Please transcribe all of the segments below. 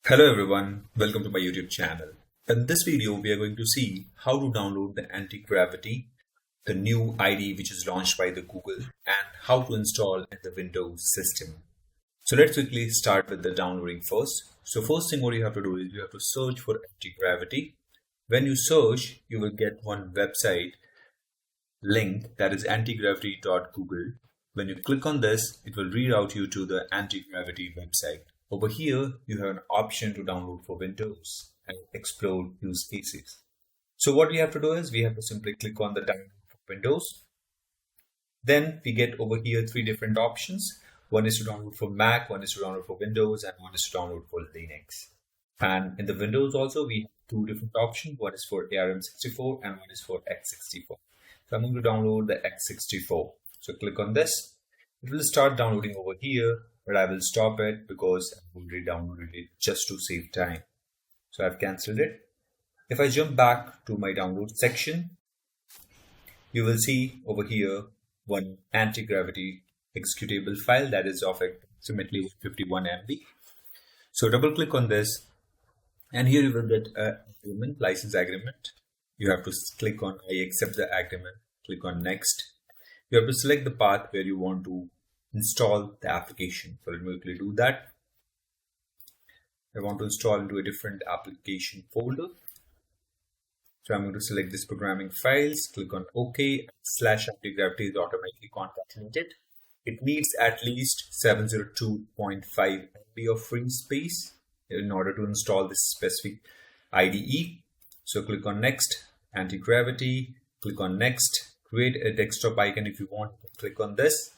Hello everyone, welcome to my YouTube channel. In this video, we are going to see how to download the Antigravity, the new IDE which is launched by the Google, and how to install in the Windows system. So let's quickly start with the downloading first. So first thing what you have to do is you have to search for Antigravity. When you search, you will get one website link, that is antigravity.google. When you click on this, it will reroute you to the Antigravity website. Over here, you have an option to download for Windows and explore use cases. So what we have to do is we have to simply click on the download for Windows. Then we get over here three different options. One is to download for Mac, one is to download for Windows, and one is to download for Linux. And in the Windows also, we have two different options. One is for ARM64 and one is for x64. So I'm going to download the x64. So click on this. It will start downloading over here, but I will stop it because I've already downloaded it just to save time. So I've cancelled it. If I jump back to my download section, you will see over here one Antigravity executable file that is of approximately 51 MB. So double click on this, and here you will get an agreement, license agreement. You have to click on I accept the agreement, click on next. You have to select the path where you want to install the application. So let me quickly do that. I want to install into a different application folder. So I'm going to select this programming files, click on OK, /Antigravity is automatically concatenated. It needs at least 702.5 MB of free space in order to install this specific IDE. So click on next, Antigravity, click on next, create a desktop icon if you want, click on this.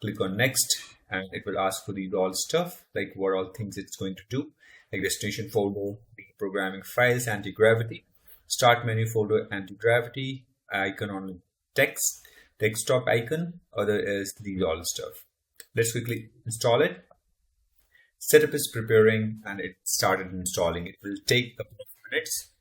Click on next, and it will ask for these all stuff, like what all things it's going to do, like destination folder, the programming files, Antigravity, start menu folder, Antigravity, icon on text, desktop icon, other is these all stuff. Let's quickly install it. Setup is preparing and it started installing. It will take a couple of minutes.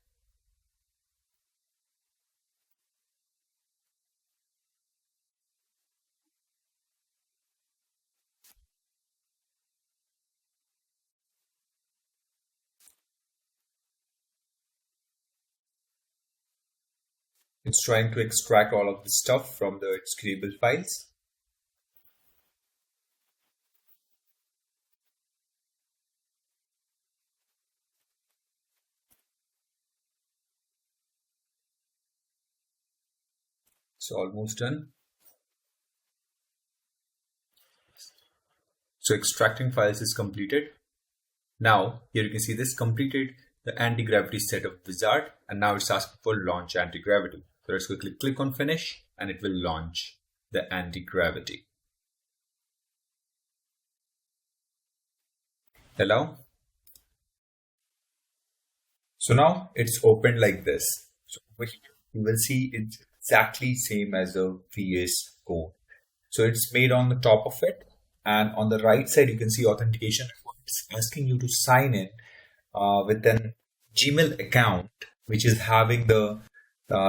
It's trying to extract all of the stuff from the executable files. It's almost done. So extracting files is completed. Now here you can see this completed the Antigravity setup wizard, and now it's asking for launch Antigravity. So let's quickly click on finish and it will launch the Antigravity. Allow. So now it's opened like this. So over here you will see it's exactly same as a VS Code. So it's made on the top of it, and on the right side you can see authentication. It's asking you to sign in with an Gmail account which is having the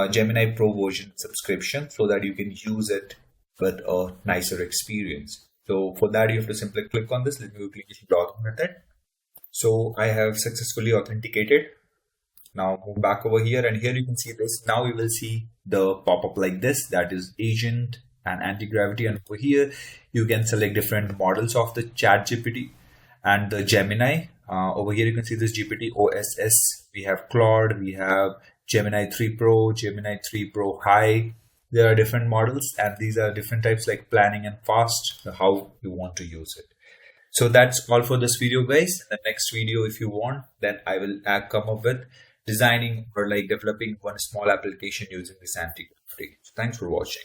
Gemini Pro version subscription, so that you can use it with a nicer experience. So for that you have to simply click on this. Let me quickly log in with it. So I have successfully authenticated. Now move back over here, and here you can see this. Now you will see the pop-up like this, that is agent and Antigravity, and over here you can select different models of the ChatGPT and the Gemini. Over here you can see this GPT OSS. We have Claude, we have Gemini 3 Pro, Gemini 3 Pro High. There are different models, and these are different types like planning and fast, how you want to use it. So that's all for this video, guys. The next video, if you want, then I will come up with designing or like developing one small application using this Antigravity. So thanks for watching.